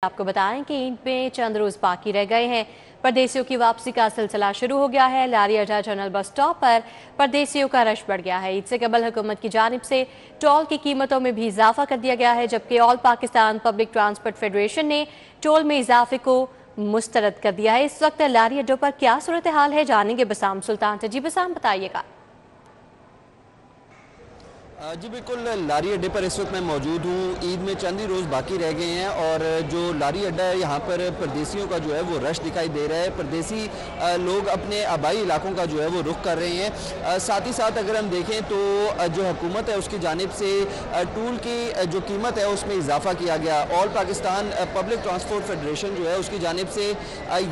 आपको बताएं कि ईद में चंद रोज बाकी रह गए हैं। परदेसियों की वापसी का सिलसिला शुरू हो गया है। लारी अड्डा टनल बस स्टॉप पर परदेसियों का रश बढ़ गया है। ईद से कबल हुकूमत की जानिब से टोल की कीमतों में भी इजाफा कर दिया गया है, जबकि all Pakistan public transport federation ने टोल में इजाफे को मुस्तरद कर दिया है। इस वक्त लारी अड्डों पर क्या सूरत हाल है, जानेंगे बसाम सुल्तान से। जी बसाम, बताइएगा। जी बिल्कुल, लारी अड्डे पर इस वक्त मैं मौजूद हूँ। ईद में चंद ही रोज़ बाकी रह गए हैं और जो लारी अड्डा है यहाँ पर परदेसियों का जो है वो रश दिखाई दे रहा है। परदेसी लोग अपने आबाई इलाकों का जो है वो रुख कर रहे हैं। साथ ही साथ अगर हम देखें तो जो हुकूमत है उसकी जानिब से टूल की जो कीमत है उसमें इजाफा किया गया। All Pakistan public transport federation जो है उसकी जानिब से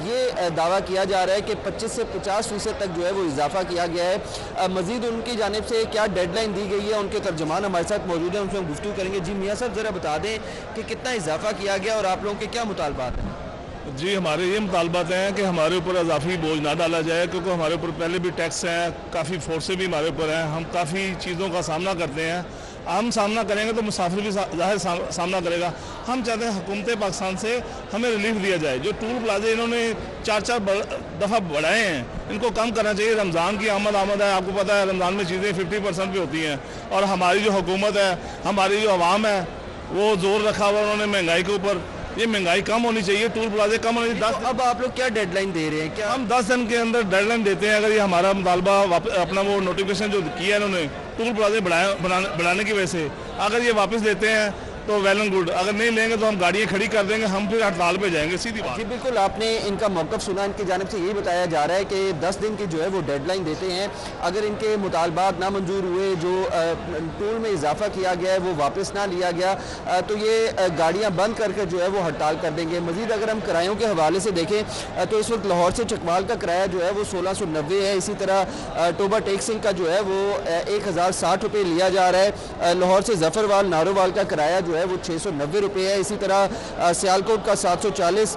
ये दावा किया जा रहा है कि 25 से 50% तक जो है वो इजाफा किया गया है। मज़ीद उनकी जानिब से क्या डेडलाइन दी गई है, उनके तर्जुमान हमारे साथ मौजूद हैं, उनसे हम गुफ्तगू करेंगे। जी मियाँ साहब, ज़रा बता दें कि कितना इजाफा किया गया और आप लोगों के क्या मुतालबात हैं? जी, हमारे ये मुतालबात हैं कि हमारे ऊपर इजाफी बोझ ना डाला जाए, क्योंकि हमारे ऊपर पहले भी टैक्स हैं, काफ़ी फोर्सें भी हमारे ऊपर हैं, हम काफ़ी चीज़ों का सामना करते हैं। हम सामना करेंगे तो मुसाफिर भी जाहिर सामना करेगा। हम चाहते हैं हुकूमत पाकिस्तान से हमें रिलीफ दिया जाए। जो टूल प्लाजे इन्होंने चार दफ़ा बढ़ाए हैं, इनको कम करना चाहिए। रमज़ान की आमद है, आपको पता है रमज़ान में चीज़ें 50% पे होती हैं और हमारी जो हुकूमत है, हमारी जो आवाम है, वो जोर रखा हुआ उन्होंने महंगाई के ऊपर। ये महंगाई कम होनी चाहिए, टूल प्लाजे कम होनी चाहिए। तो अब आप लोग क्या डेडलाइन दे रहे हैं? क्या हम 10 दिन के अंदर डेडलाइन देते हैं। अगर ये हमारा मुतालबा अपना वो नोटिफिकेशन जो किया है इन्होंने टूल प्लाजे बढ़ाने की वजह से, अगर ये वापस लेते हैं तो वेल एंड गुड, अगर नहीं लेंगे तो हम गाड़ियाँ खड़ी कर देंगे, हम फिर हड़ताल पे जाएंगे, सीधी बात। जी बिल्कुल, आपने इनका मौक़िफ़ सुना। इनकी जानिब से यही बताया जा रहा है कि 10 दिन की जो है वो डेडलाइन देते हैं। अगर इनके मुतालबात ना मंजूर हुए, जो टूल में इजाफा किया गया है वो वापस ना लिया गया, तो ये गाड़ियाँ बंद करके जो है वो हड़ताल कर देंगे। मज़ीद अगर हम किरायों के हवाले से देखें तो इस वक्त लाहौर से चकवाल का किराया जो है वो 1690 है। इसी तरह टोबा टेक्सिंग का जो है वो 1060 रुपये लिया जा रहा है। लाहौर से जफरवाल नारोवाल का किराया जो है वो 690 रुपये है। इसी तरह सियालकोट का 740,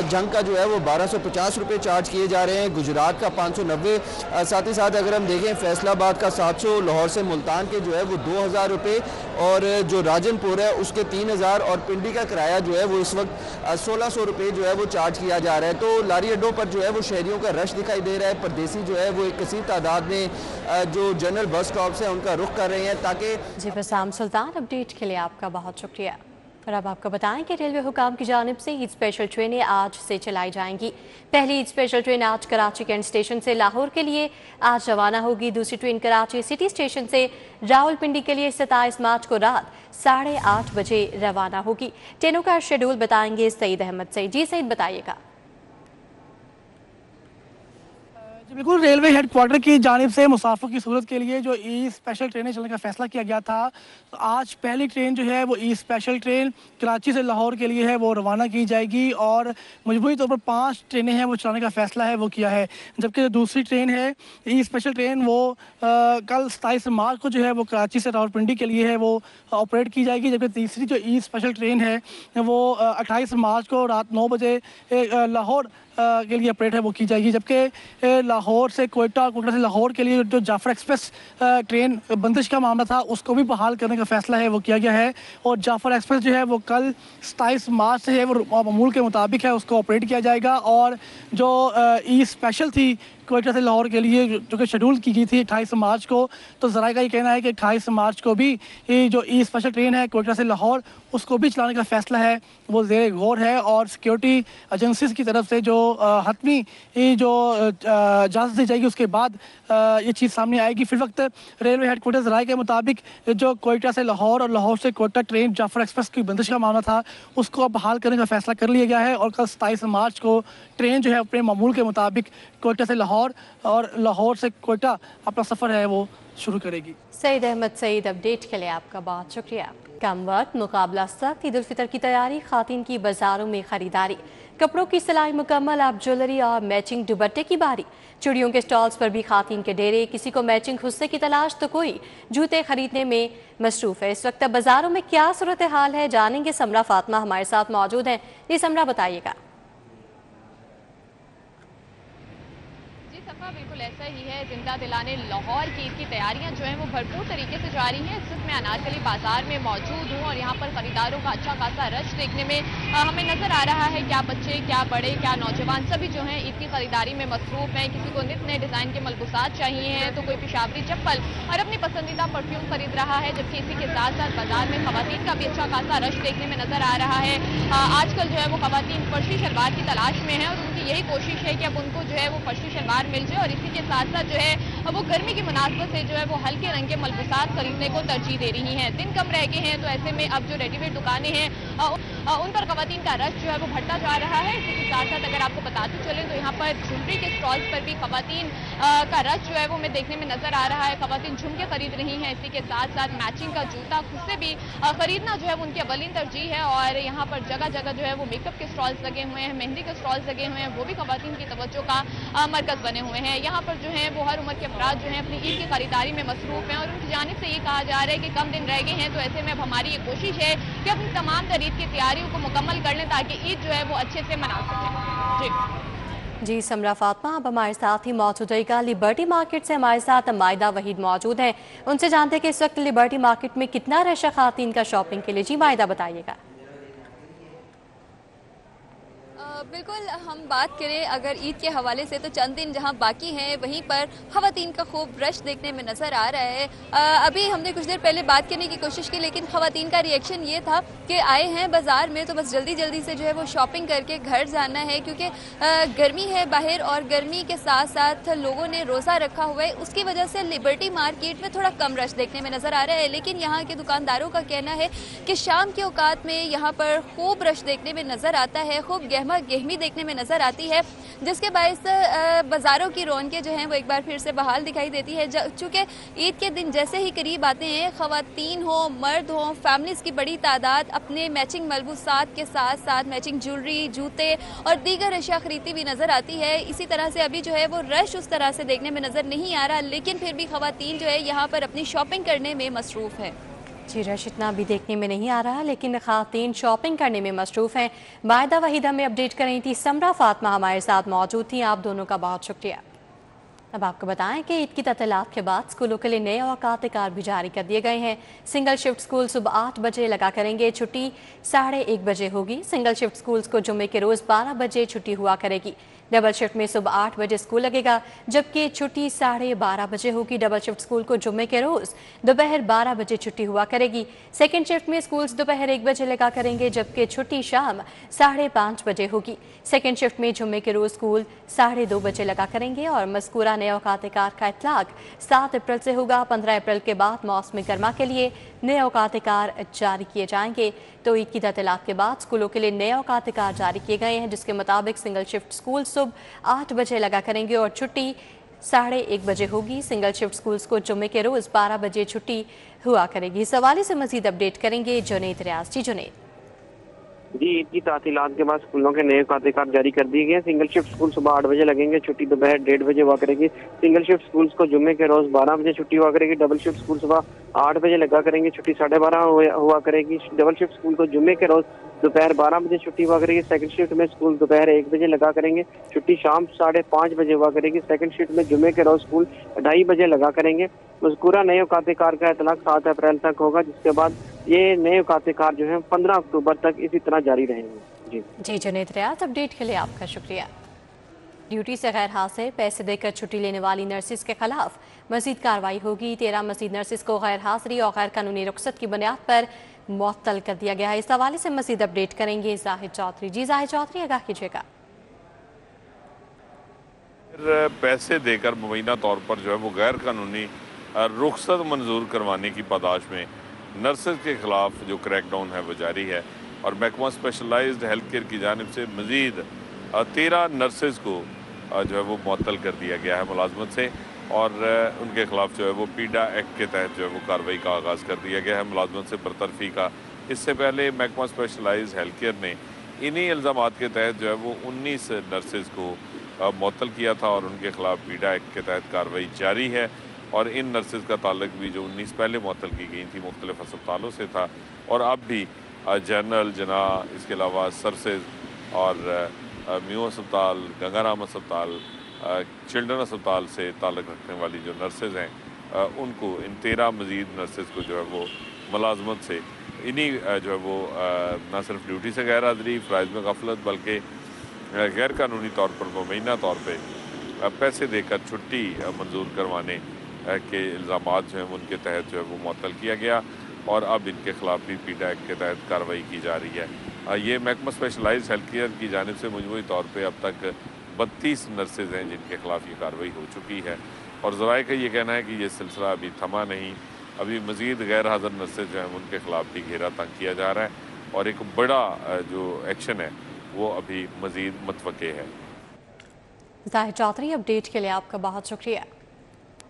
जंग का जो है वो 1250 रुपये चार्ज किए जा रहे हैं। गुजरात का 590। साथ ही साथ अगर हम देखें फैसलाबाद का 700, लाहौर से मुल्तान के जो है वो 2000 रुपये और जो राजनपुर है उसके 3000 और पिंडी का किराया जो है वो इस वक्त 1600 रुपये जो है वो चार्ज किया जा रहा है। तो लारी अड्डों पर जो है वो शहरियों का रश दिखाई दे रहा है। परदेसी जो है वो एक कसीर तादाद में जो जनरल बस स्टॉप्स हैं उनका रुख कर रहे हैं ताकि। जी बसाम सुल्तान, अपडेट के लिए आपका बहुत शुक्रिया। और अब आपको बताएं कि रेलवे हुकाम की जानिब से ईद स्पेशल ट्रेनें आज से चलाई जाएंगी। पहली ईद स्पेशल ट्रेन आज कराची कैंट स्टेशन से लाहौर के लिए आज रवाना होगी। दूसरी ट्रेन कराची सिटी स्टेशन से रावलपिंडी के लिए 27 मार्च को रात 8:30 बजे रवाना होगी। ट्रेनों का शेड्यूल बताएंगे सईद अहमद से। जी सईद, बताइएगा। जी बिल्कुल, रेलवे हेडक्वार्टर की जानिब से मुसाफिर की सहूलत के लिए जो ई स्पेशल ट्रेनें चलने का फैसला किया गया था। तो आज पहली ट्रेन जो है वो ई स्पेशल ट्रेन कराची से लाहौर के लिए है, वो रवाना की जाएगी और मजबूरी तौर पर 5 ट्रेनें हैं वो चलाने का फैसला है वो किया है। जबकि जो दूसरी ट्रेन है ई स्पेशल ट्रेन वो कल 27 मार्च को जो है वो कराची से रावलपिंडी के लिए है वो ऑपरेट की जाएगी। जबकि तीसरी जो ई स्पेशल ट्रेन है वो 28 मार्च को रात 9 बजे लाहौर के लिए ऑपरेट है वो की जाएगी। जबकि लाहौर से कोयटा, कोयटा से लाहौर के लिए जो जाफर एक्सप्रेस ट्रेन बंदिश का मामला था उसको भी बहाल करने का फैसला है वो किया गया है। और जाफर एक्सप्रेस जो है वो कल 27 मार्च से है वो मामूल के मुताबिक है उसको ऑपरेट किया जाएगा। और जो ई स्पेशल थी कोयटा से लाहौर के लिए जो कि शेड्यूल की गई थी 28 मार्च को, तो ज़राए का ये कहना है कि 28 मार्च को भी ये जो ई स्पेशल ट्रेन है कोयटा से लाहौर उसको भी चलाने का फैसला है वो ज़ेर गौर है। और सिक्योरिटी एजेंसीज की तरफ से जो हतमी जो इजाज़त दी जाएगी उसके बाद ये चीज़ सामने आएगी। फिर वक्त रेलवे हेडक्वार्टर ज़राए के मुताबिक जो कोयटा से लाहौर और लाहौर से कोयटा ट्रेन जाफर एक्सप्रेस की बंदिश का मामला था उसको अब बहाल करने का फैसला कर लिया गया है। और कल 27 मार्च को ट्रेन जो है अपने मामूल के मुताबिक कोयटा से लाहौर और लाहौर से कोयटा अपना सफ़र है वो शुरू करेगी। सईद अहमद सईद, अपडेट के लिए आपका बहुत शुक्रिया। कम वक्त मुकाबला सख्त, ईद उल फितर की तैयारी, खातिन की बाजारों में खरीदारी, कपड़ों की सिलाई मुकम्मल, अब ज्वेलरी और मैचिंग दुपट्टे की बारी। चूड़ियों के स्टॉल्स पर भी खातिन के डेरे, किसी को मैचिंग खुस्से की तलाश तो कोई जूते खरीदने में मसरूफ है। इस वक्त बाजारों में क्या सूरत हाल है, जानेंगे। समरा फातिमा हमारे साथ मौजूद हैं। जी समरा, बताइएगा। फातिमा, बिल्कुल ऐसा ही है। जिंदा दिलाने लाहौर की ईद की तैयारियां जो हैं वो भरपूर तरीके से जारी हैं। इस वक्त मैं अनारकली बाजार में मौजूद हूं और यहाँ पर खरीदारों का अच्छा खासा रश देखने में हमें नजर आ रहा है। क्या बच्चे, क्या बड़े, क्या नौजवान, सभी जो हैं ईद की खरीदारी में मसरूफ हैं। किसी को नित नए डिजाइन के मलबूसात चाहिए हैं तो कोई पेशावरी चप्पल और अपनी पसंदीदा परफ्यूम खरीद रहा है, जबकि इसी के साथ साथ बाजार में खवातीन का भी अच्छा खासा रश देखने में नजर आ रहा है। आजकल जो है वो खवातीन फर्शी शलवार की तलाश में है और उनकी यही कोशिश है कि अब उनको जो है वो फर्शी शलवार मिल जाए और इसी के साथ साथ जो है वो गर्मी की मुनासबत से जो है वो हल्के रंग के मलबूसात खरीदने को तरजीह दे रही हैं। दिन कम रह गए हैं तो ऐसे में अब जो रेडीमेड दुकानें हैं उन पर खवातीन का रश जो है वो बढ़ता जा रहा है। इसी के साथ साथ अगर आपको बताते चले तो यहाँ पर ज्वेलरी के स्टॉल्स पर भी खवातीन का रश जो है वो हमें देखने में नजर आ रहा है। खवातीन झुमके खरीद रही हैं, इसी के साथ साथ मैचिंग का जूता खुद से भी खरीदना जो है वो उनकी अवलीन तरजीह है। और यहाँ पर जगह जगह जो है वो मेकअप के स्टॉल्स लगे हुए हैं, मेहंदी के स्टॉल्स लगे हुए हैं, वो भी खवातीन की तवज्जो का मरकज बने हुए हैं। यहाँ पर जो है वो हर उम्र के अफराद जो है अपनी ईद की खरीदारी में मसरूफ हैं और उनकी जानिब से ये कहा जा रहा है कि कम दिन रह गए हैं तो ऐसे में अब हमारी ये कोशिश है कि अपनी तमाम तर ईद की तैयारियों को मुकम्मल कर लें ताकि ईद जो है वो अच्छे से मना सकें। जी समरा फातिमा, अब हमारे साथ ही मौजूद रहेगा लिबर्टी मार्केट से हमारे साथ मायदा वहीद मौजूद हैं। उनसे जानते हैं कि इस वक्त लिबर्टी मार्केट में कितना रश है खातीन का शॉपिंग के लिए। जी मायदा, बताइएगा। बिल्कुल, हम बात करें अगर ईद के हवाले से तो चंद दिन जहां बाकी हैं वहीं पर खवातीन का खूब रश देखने में नज़र आ रहा है। अभी हमने कुछ देर पहले बात करने की कोशिश की लेकिन खवातीन का रिएक्शन ये था कि आए हैं बाज़ार में तो बस जल्दी जल्दी से जो है वो शॉपिंग करके घर जाना है, क्योंकि गर्मी है बाहर और गर्मी के साथ साथ लोगों ने रोज़ा रखा हुआ है, उसकी वजह से लिबर्टी मार्केट में थोड़ा कम रश देखने में नज़र आ रहा है। लेकिन यहाँ के दुकानदारों का कहना है कि शाम के औकात में यहाँ पर खूब रश देखने में नज़र आता है, खूब गहमा गहमी देखने में नजर आती है, जिसके बायस बाजारों की रौनकें जो हैं वो एक बार फिर से बहाल दिखाई देती है। चूँकि ईद के दिन जैसे ही करीब आते हैं, खवातीन हो मर्द हो, फैमिलीज की बड़ी तादाद अपने मैचिंग मलबूसात के साथ साथ मैचिंग ज्वेलरी, जूते और दीगर अशिया खरीदती हुई नजर आती है। इसी तरह से अभी जो है वो रश उस तरह से देखने में नजर नहीं आ रहा, लेकिन फिर भी खवातीन जो है यहाँ पर अपनी शॉपिंग करने में मसरूफ है। जी, रश इतना भी देखने में नहीं आ रहा, लेकिन खातीन शॉपिंग करने में मसरूफ हैं। मायदा वहीद हमें अपडेट कर रही थी, समरा फातिमा हमारे साथ मौजूद थी। आप दोनों का बहुत शुक्रिया। अब आपको बताएं कि ईद की ततलात के बाद स्कूलों के लिए नए औकात कार भी जारी कर दिए गए हैं। सिंगल शिफ्ट स्कूल सुबह 8 बजे लगा करेंगे, छुट्टी 1:30 बजे होगी। सिंगल शिफ्ट स्कूल्स को जुम्मे के रोज़ 12 बजे छुट्टी हुआ करेगी। डबल शिफ्ट में सुबह 8 बजे स्कूल लगेगा, जबकि छुट्टी 12:30 बजे होगी। डबल शिफ्ट स्कूल को जुम्मे के रोज़ दोपहर 12 बजे छुट्टी हुआ करेगी। सेकेंड शिफ्ट में स्कूल्स दोपहर 1 बजे लगा करेंगे, जबकि छुट्टी शाम 5:30 बजे होगी। सेकेंड शिफ्ट में जुम्मे के रोज़ स्कूल 2:30 बजे लगा करेंगे और मज़कूरा नए औकात कार का इतलाक 7 अप्रैल से होगा। 15 अप्रैल के बाद मौसम गर्मा के लिए नए औकात कार जारी किए जाएंगे। तो ईद की ततलात के बाद स्कूलों के लिए नए औकात कार जारी किए गए हैं, जिसके मुताबिक सिंगल शिफ्ट स्कूल सुबह 8 बजे लगा करेंगे और छुट्टी 1:30 बजे होगी। सिंगल शिफ्ट स्कूल्स को जुम्मे के रोज़ 12 बजे छुट्टी हुआ करेगी। इस हवाले से मजीद अपडेट करेंगे जुनैद रियाज। जी जुनैद। जी, ईद की तातीलात के बाद स्कूलों के नए औकात जारी कर दिए गए। सिंगल शिफ्ट स्कूल सुबह 8 बजे लगेंगे, छुट्टी दोपहर 1:30 बजे हुआ करेगी। सिंगल शिफ्ट स्कूल्स को जुम्मे के रोज 12 बजे छुट्टी हुआ करेगी। डबल शिफ्ट स्कूल सुबह 8 बजे लगा करेंगे, छुट्टी 12:30 हुआ करेगी। डबल शिफ्ट स्कूल को जुम्मे के रोज दोपहर 12 बजे छुट्टी हुआ करेगी। सेकंड शिफ्ट में स्कूल दोपहर 1 बजे लगा करेंगे, छुट्टी शाम 5:30 बजे हुआ करेगी। सेकंड शिफ्ट में जुम्मे के रोज स्कूल 2:30 बजे लगा करेंगे। मज़कूरा नए औकात कार का इतलाक 7 अप्रैल तक होगा, जिसके बाद ये नए औकात कार जो है 15 अक्टूबर तक इसी तरह जारी रहेंगे। जी जुनैद रियाज, अपडेट के लिए आपका शुक्रिया। ड्यूटी से गैर हाजिर पैसे देकर छुट्टी लेने वाली नर्सिस के खिलाफ मजीद कार्रवाई होगी। 13 मजीद नर्सिस को गैर हाजिरी और गैर कानूनी रुखसत की बुनियाद पर मुअत्तल कर दिया गया है। इस हवाले से मजीद अपडेट करेंगे जाहिद चौधरी। जी जाहिद चौधरी, आगाह कीजिएगा। पैसे देकर मुबैना तौर पर जो है वो गैर कानूनी रुखसत मंजूर करवाने की पादाश में नर्सेज के खिलाफ जो क्रैकडाउन है वो जारी है और महकमा स्पेशलाइज्ड हेल्थ केयर की जानिब से मज़ीद 13 नर्सेज को जो है वो मुअत्तल कर दिया गया है मुलाजमत से और उनके खिलाफ जो है वो पीडा एक्ट के तहत जो है वो कार्रवाई का आगाज़ कर दिया गया है मुलाजमत से बरतरफी का। इससे पहले महकमा स्पेशलाइज्ड हेल्थ केयर ने इन्हीं इल्ज़ामात के तहत जो है वो 19 नर्सेज को मुअत्तल किया था और उनके खिलाफ पीडा एक्ट के तहत कार्रवाई जारी है। और इन नर्सेज का ताल्लुक भी जो 19 पहले मुअत्तल की गई थी मुख्तलिफ अस्पतालों से था और अब भी जनरल जना, इसके अलावा सर्सेज और म्यू अस्पताल, गंगाराम अस्पताल, चिल्ड्रन अस्पताल से ताल्लुक़ रखने वाली जो नर्सेज़ हैं उनको इन 13 मज़ीद नर्सेज़ को जो है वो मुलाजमत से इन्हीं जो है वो ना सिर्फ ड्यूटी से गैर हाज़िरी, फ़राइज़ में गफलत, बल्कि गैर कानूनी तौर पर मुबैना तौर पर पैसे देकर छुट्टी मंजूर करवाने के इल्ज़ामात जो हैं उनके तहत जो है वो मुअत्तल किया गया और अब इनके ख़िलाफ़ भी पीटा एक्ट के तहत कार्रवाई की जा रही है। ये महकमा स्पेशलाइज्ड हेल्थ केयर की जानिब से मजमूई तौर पर अब तक 32 नर्सेज़ हैं जिनके ख़िलाफ़ ये कार्रवाई हो चुकी है और ज़राए का ये कहना है कि ये सिलसिला अभी थमा नहीं, अभी मज़ीद गैर हाज़िर नर्सेज़ जो हैं उनके ख़िलाफ़ भी घेरा तंग किया जा रहा है और एक बड़ा जो एक्शन है वो अभी मज़ीद मुतवक्के है। ज़ाहिर चौधरी, अपडेट के लिए आपका बहुत शुक्रिया।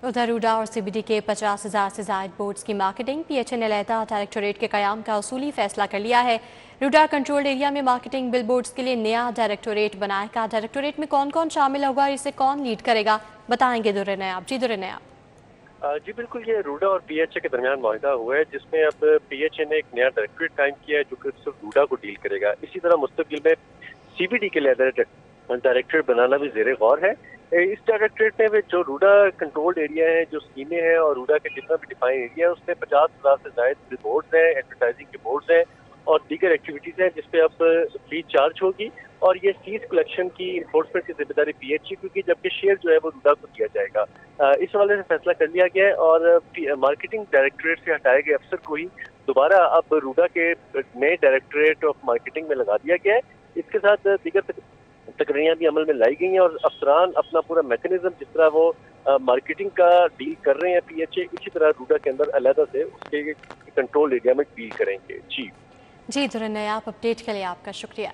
उधर रूडा और CBD के 50,000 से ज़ायद बोर्ड्स की मार्केटिंग PHA ने अलहदा डायरेक्टोरेट के क़याम का उसूली फैसला कर लिया है। रूडा कंट्रोल्ड एरिया में मार्केटिंग बिल बोर्ड्स के लिए नया डायरेक्टोरेट बनाएगा। डायरेक्टोरेट में कौन कौन शामिल होगा और इसे कौन लीड करेगा, बताएंगे दुर्रे नयाब। जी दुर्रे नयाब। जी बिल्कुल, ये रूडा और PHA के दरमियान माहिदा हुआ है जिसमें अब PHA ने एक नया डायरेक्टोरेट कायम किया है जो कि सिर्फ रूडा को डील करेगा। इसी तरह मुस्तकबिल में CBD के लिए डायरेक्टोरेट बनाना भी ज़ेरे गौर है। इस डायरेक्टोरेट में जो रूडा कंट्रोल्ड एरिया है, जो स्कीमें हैं और रूडा के जितना भी डिफाइन एरिया है उसमें 50,000 से ज़ायद बोर्ड्स हैं, एडवर्टाइजिंग के बोर्ड्स हैं और दीगर एक्टिविटीज़ हैं जिसपे अब फीस चार्ज होगी और ये फीस कलेक्शन की इन्फोर्समेंट की जिम्मेदारी PHA की, जबकि शेयर जो है वो रूडा को दिया जाएगा। इस हवाले से फैसला कर लिया गया है और मार्केटिंग डायरेक्टोरेट से हटाए गए अफसर को ही दोबारा अब रूडा के नए डायरेक्टोरेट ऑफ मार्केटिंग में लगा दिया गया है। इसके साथ दीगर तकरीयां भी अमल में लाई गई हैं और अफसरान अपना पूरा मैकेनिज्म जिस तरह वो मार्केटिंग का डील कर रहे हैं PHA, इसी तरह रूडा के अंदर अलहदा से उसके कंट्रोल एरिया में डील करेंगे। जी दुर्रे नयाब, अपडेट के लिए आपका शुक्रिया।